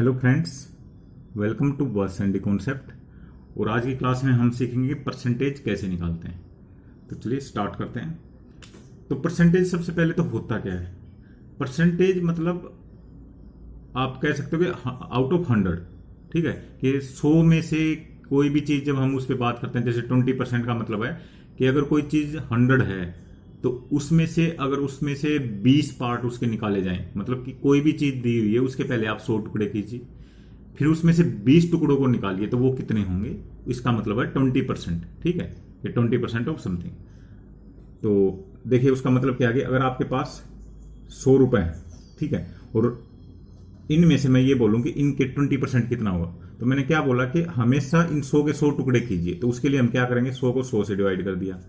Hello friends, welcome to बस and concept. और आज की क्लास में हम सीखेंगे परसेंटेज कैसे निकालते हैं। तो चलिए स्टार्ट करते हैं। तो परसेंटेज सबसे पहले तो होता क्या है। परसेंटेज मतलब आप कह सकते हो कि आउट ऑफ 100, ठीक है, कि 100 में से कोई भी चीज़ जब हम उस पर बात करते हैं, जैसे 20% का मतलब है कि अगर कोई चीज़ 100 है तो उसमें से अगर उसमें से 20 पार्ट उसके निकाले जाएं, मतलब कि कोई भी चीज़ दी हुई है उसके पहले आप 100 टुकड़े कीजिए, फिर उसमें से 20 टुकड़ों को निकालिए, तो वो कितने होंगे। इसका मतलब है 20%, ठीक है, ये 20% ऑफ समथिंग। तो देखिए उसका मतलब क्या है कि अगर आपके पास 100 रुपए हैं, ठीक है, और इनमें से मैं ये बोलूं कि इनके 20% कितना होगा, तो मैंने क्या बोला कि हमेशा इन 100 के 100 टुकड़े कीजिए। तो उसके लिए हम क्या करेंगे, 100 को 100 से डिवाइड कर दिया,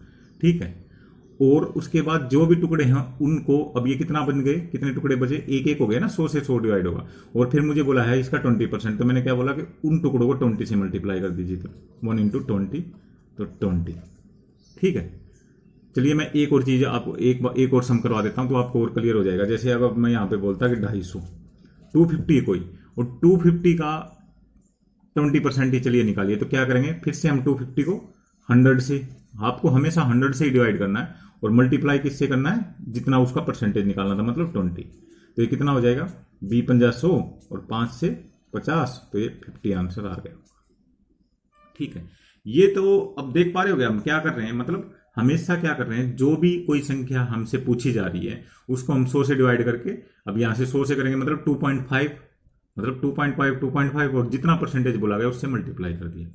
ठीक है। और उसके बाद जो भी टुकड़े हैं उनको, अब ये कितना बन गए, कितने टुकड़े बचे, एक एक हो गया ना, 100 से 100 डिवाइड होगा। और फिर मुझे बोला है इसका 20%, तो मैंने क्या बोला कि उन टुकड़ों को 20 से मल्टीप्लाई कर दीजिए। तो 1 इंटू 20, तो 20, ठीक है। चलिए मैं एक और चीज़ आपको एक और सम करवा देता हूं, तो आपको और क्लियर हो जाएगा। जैसे अगर मैं यहां पे बोलता कि 250, 250 है कोई, और 250 का 20% ही चलिए निकालिए, तो क्या करेंगे, फिर से हम 250 को 100 से, आपको हमेशा 100 से ही डिवाइड करना है और मल्टीप्लाई किससे करना है, जितना उसका परसेंटेज निकालना था, मतलब 20। तो ये कितना हो जाएगा, 50 और 5 से 50, तो ये 50 आंसर आ गया, ठीक है। ये तो अब देख पा रहे हो गया हम क्या कर रहे हैं, मतलब हमेशा क्या कर रहे हैं, जो भी कोई संख्या हमसे पूछी जा रही है उसको हम 100 से डिवाइड करके, अब यहां से 100 से करेंगे मतलब 2.5, मतलब 2.5 और जितना परसेंटेज बोला गया उससे मल्टीप्लाई कर दिया।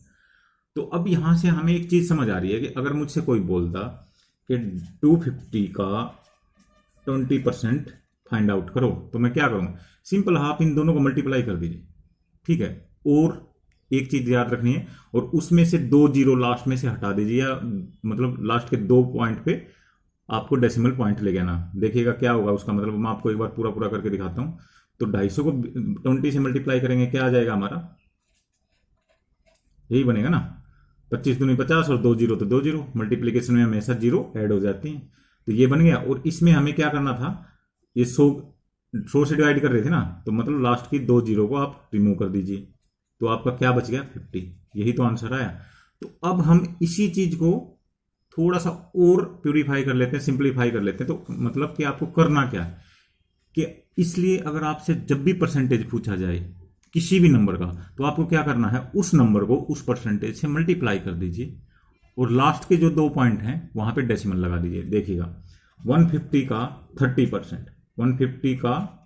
तो अब यहां से हमें एक चीज समझ आ रही है कि अगर मुझसे कोई बोलता कि 250 का 20% फाइंड आउट करो, तो मैं क्या करूंगा, सिंपल हाफ इन दोनों को मल्टीप्लाई कर दीजिए, ठीक है। और एक चीज याद रखनी है, और उसमें से 2 जीरो लास्ट में से हटा दीजिए, या मतलब लास्ट के 2 पॉइंट पे आपको डेसिमल पॉइंट ले जाना। देखिएगा क्या होगा उसका मतलब, मैं आपको एक बार पूरा पूरा करके दिखाता हूं। तो 250 को 20 से मल्टीप्लाई करेंगे, क्या आ जाएगा हमारा, यही बनेगा ना, 25 दूनी 50 और 2 जीरो तो 2 जीरो, मल्टीप्लीकेशन में हमेशा जीरो ऐड हो जाती हैं। तो ये बन गया। और इसमें हमें क्या करना था, ये 100 से डिवाइड कर रहे थे ना, तो मतलब लास्ट की 2 जीरो को आप रिमूव कर दीजिए, तो आपका क्या बच गया, 50। यही तो आंसर आया। तो अब हम इसी चीज को थोड़ा सा और प्यूरिफाई कर लेते हैं, सिंप्लीफाई कर लेते हैं। तो मतलब कि आपको करना क्या है कि, इसलिए अगर आपसे जब भी परसेंटेज पूछा जाए किसी भी नंबर का, तो आपको क्या करना है, उस नंबर को उस परसेंटेज से मल्टीप्लाई कर दीजिए, और लास्ट के जो 2 पॉइंट हैं वहां पे डेसिमल लगा दीजिए। देखिएगा 150 का 30%, 150 का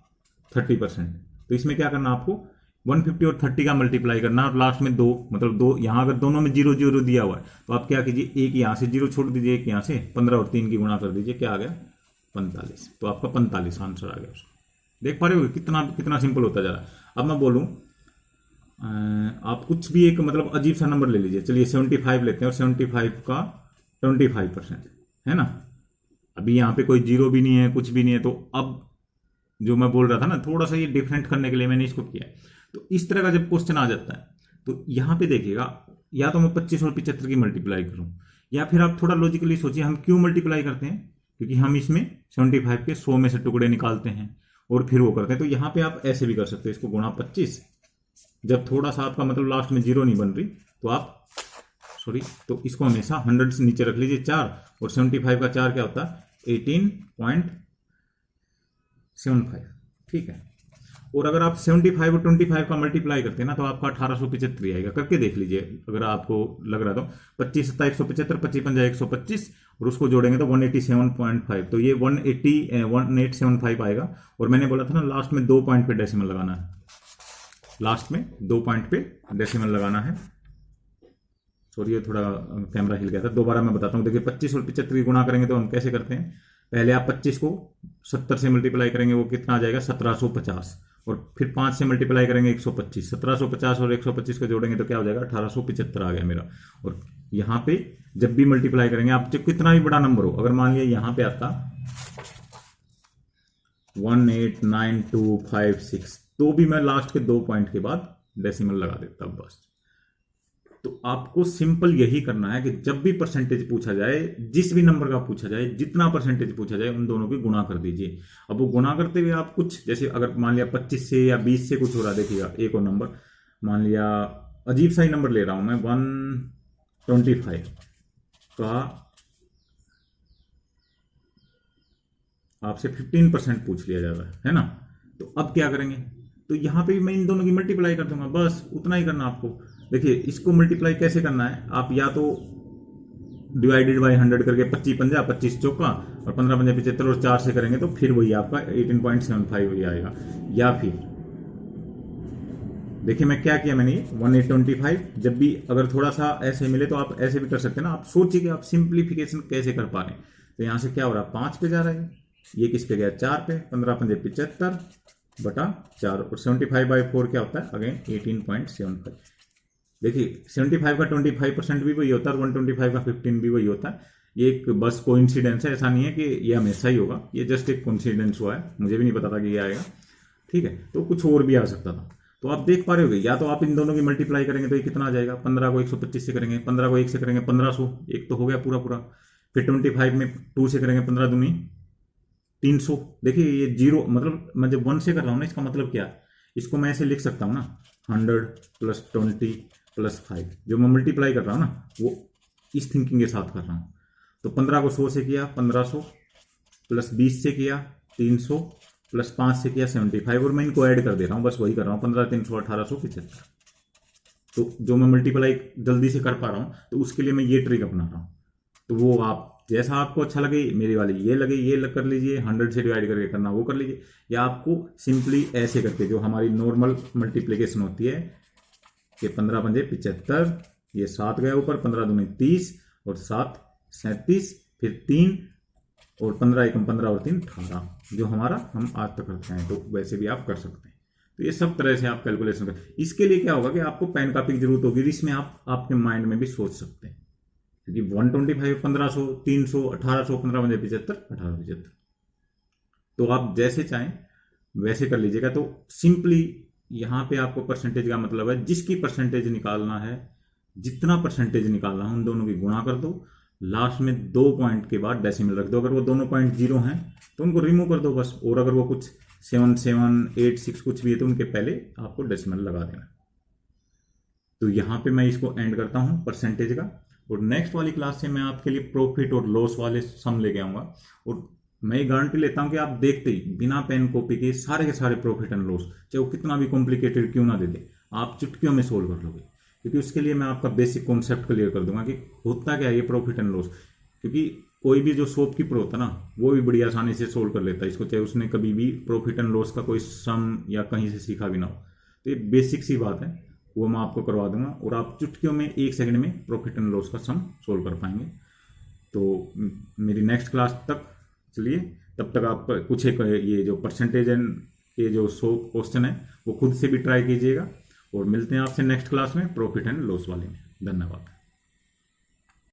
30%, तो इसमें क्या करना आपको, 150 और 30 का मल्टीप्लाई करना, और लास्ट में 2, मतलब 2 यहां अगर दोनों में 0 0 दिया हुआ है तो आप क्या कीजिए, एक यहां से 0 छोड़ दीजिए, एक यहां से 15 और 3 की गुणा कर दीजिए, क्या आ गया, 45। तो आपका 45 आंसर आ गया उसका। देख पा रहे हो कितना कितना सिंपल होता जा रहा है। अब मैं बोलूं, आप कुछ भी एक मतलब अजीब सा नंबर ले लीजिए, चलिए 75 लेते हैं, और 75 का 25%, है ना। अभी यहाँ पे कोई जीरो भी नहीं है, कुछ भी नहीं है। तो अब जो मैं बोल रहा था ना, थोड़ा सा ये डिफरेंट करने के लिए मैंने इसको किया है। तो इस तरह का जब क्वेश्चन आ जाता है, तो यहाँ पे देखिएगा, या तो मैं 25 और 75 की मल्टीप्लाई करूं, या फिर आप थोड़ा लॉजिकली सोचिए हम क्यों मल्टीप्लाई करते हैं, क्योंकि हम इसमें 75 के 100 में से टुकड़े निकालते हैं और फिर वो करते हैं। तो यहाँ पे आप ऐसे भी कर सकते हैं, इसको गुणा 25, जब थोड़ा सा आपका मतलब लास्ट में जीरो नहीं बन रही, तो आप सॉरी, तो इसको हमेशा 100 से नीचे रख लीजिए 4, और 75 का 4 क्या होता है, 18.75, ठीक है। और अगर आप 75 और 25 का मल्टीप्लाई करते हैं ना, तो आपका 1875 आएगा। करके देख लीजिए अगर आपको लग रहा, तो 25 सत्ता 175, 25 पंजा 125, और उसको जोड़ेंगे तो 187.5, तो ये 1875 आएगा। और मैंने बोला था ना, लास्ट में 2 पॉइंट पे डेसिमल लगाना है, लास्ट में 2 पॉइंट पे डेसिमल लगाना है। सॉरी, ये थोड़ा कैमरा हिल गया था, दोबारा मैं बताता हूँ। देखिए 25 और 75 की गुणा करेंगे तो हम कैसे करते हैं, पहले आप 25 को 70 से मल्टीप्लाई करेंगे, वो कितना आ जाएगा, 1750, और फिर 5 से मल्टीप्लाई करेंगे 125, 1750 और 125 को जोड़ेंगे तो क्या हो जाएगा, 1875 आ गया मेरा। और यहाँ पे जब भी मल्टीप्लाई करेंगे, आप जब कितना भी बड़ा नंबर हो, अगर मान लिया यहाँ पे आता 1892556, तो भी मैं लास्ट के 2 पॉइंट के बाद डेसिमल लगा देता, बस। तो आपको सिंपल यही करना है कि जब भी परसेंटेज पूछा जाए, जिस भी नंबर का पूछा जाए, जितना परसेंटेज पूछा जाए, उन दोनों की गुणा कर दीजिए। अब वो गुणा करते हुए आप कुछ, जैसे अगर मान लिया 25 से या 20 से कुछ हो रहा, देखिएगा एक और नंबर, मान लिया अजीब सा ही नंबर ले रहा हूं मैं, 125 का आपसे 15% पूछ लिया जा रहा है ना। तो अब क्या करेंगे, तो यहां पे भी मैं इन दोनों की मल्टीप्लाई कर दूंगा, बस उतना ही करना आपको। देखिए इसको मल्टीप्लाई कैसे करना है, आप या तो डिवाइडेड बाई 100 करके 25 पंजा 25 चौका और 15 पंजा 75 और 4 से करेंगे तो फिर वही आपका 18.75 वही आएगा। या फिर देखिए मैं क्या किया मैंने, 1825, जब भी अगर थोड़ा सा ऐसे मिले तो आप ऐसे भी कर सकते हैं ना। आप सोचिए कि आप सिंप्लीफिकेशन कैसे कर पा रहे हैं। तो यहां से क्या हो रहा है, 5 पे जा रहा है, ये किस पे गया, 4 पे, 15 पंजे 75 बटा 4 और 75/4 क्या होता है, अगेन 18.75। देखिए 75 का 25% भी वही होता है और 125 का 15 भी वही होता है। ये एक बस कोइंसिडेंस है, ऐसा नहीं है कि ये हमेशा ही होगा, ये जस्ट एक कोइंसिडेंस हुआ है, मुझे भी नहीं पता था कि ये आएगा। ठीक है, तो कुछ और भी आ सकता था। तो आप देख पा रहे होगे, या तो आप इन दोनों की मल्टीप्लाई करेंगे तो ये कितना आ जाएगा, 15 को 125 से करेंगे, 15 को 1 से करेंगे 1500, एक तो हो गया पूरा पूरा। फिर 25 में 2 से करेंगे 15 दूनी 300। देखिए ये जीरो, मतलब मैं जब 1 से कर रहा हूँ ना, इसका मतलब क्या है, इसको मैं ऐसे लिख सकता हूँ ना, 100 + 20 + 5, जो मैं मल्टीप्लाई कर रहा हूँ ना वो इस थिंकिंग के साथ कर रहा हूँ। तो 15 को 100 से किया 1500, + 20 से किया 300, + 5 से किया 75, और मैं इनको ऐड कर दे रहा हूँ, बस वही कर रहा हूँ, 15 300 1875। तो जो मैं मल्टीप्लाई जल्दी से कर पा रहा हूँ तो उसके लिए मैं ये ट्रिक अपना रहा हूँ। तो वो आप जैसा आपको अच्छा लगे, मेरी वाली ये लगे ये कर लीजिए, 100 से डिवाइड करके करना वो कर लीजिए, या आपको सिंपली ऐसे करके जो हमारी नॉर्मल मल्टीप्लिकेशन होती है कि 15 पंजे 75, ये 7 गया ऊपर, 15 दूनी 30 और 7 37, फिर 3 और 15 एकम 15 और 3 18, जो हमारा हम आज तक करते हैं। तो वैसे भी आप कर सकते हैं। तो ये सब तरह से आप कैलकुलेशन कर, इसके लिए क्या होगा कि आपको पेन कॉपी की जरूरत होगी, इसमें आप आपके माइंड में भी सोच सकते हैं, क्योंकि 125 1500 300 1800 15 पंजे 75 1875, तो आप जैसे चाहें वैसे कर लीजिएगा। तो सिंपली यहां पे आपको परसेंटेज का मतलब है, जिसकी परसेंटेज निकालना है, जितना परसेंटेज निकालना है उन दोनों की गुणा कर दो, लास्ट में 2 पॉइंट के बाद डेसिमल रख दो। अगर वो दोनों पॉइंट 0 हैं तो उनको रिमूव कर दो बस, और अगर वो कुछ 7 7 8 6 कुछ भी है तो उनके पहले आपको डेसिमल लगा देना। तो यहां पे मैं इसको एंड करता हूं परसेंटेज का, और नेक्स्ट वाली क्लास से मैं आपके लिए प्रॉफिट और लॉस वाले सम लेके आऊंगा। और मैं गारंटी लेता हूं कि आप देखते ही बिना पेन कॉपी के सारे प्रॉफिट एंड लॉस, चाहे वो कितना भी कॉम्प्लिकेटेड क्यों ना दे दे, आप चुटकियों में सोल्व कर लोगे, क्योंकि उसके लिए मैं आपका बेसिक कॉन्सेप्ट क्लियर कर दूंगा कि होता क्या है ये प्रॉफिट एंड लॉस। क्योंकि कोई भी जो शॉपकीपर होता है ना, वो भी बड़ी आसानी से सोल्व कर लेता है इसको, चाहे उसने कभी भी प्रॉफिट एंड लॉस का कोई सम या कहीं से सीखा भी ना हो। तो ये बेसिक सी बात है, वो मैं आपको करवा दूंगा, और आप चुटकियों में 1 सेकंड में प्रॉफिट एंड लॉस का सम सोल्व कर पाएंगे। तो मेरी नेक्स्ट क्लास तक चलिए, तब तक आप कुछ एक ये जो परसेंटेज एंड ये जो 100 क्वेश्चन है वो खुद से भी ट्राई कीजिएगा, और मिलते हैं आपसे नेक्स्ट क्लास में प्रॉफिट एंड लॉस वाले में। धन्यवाद।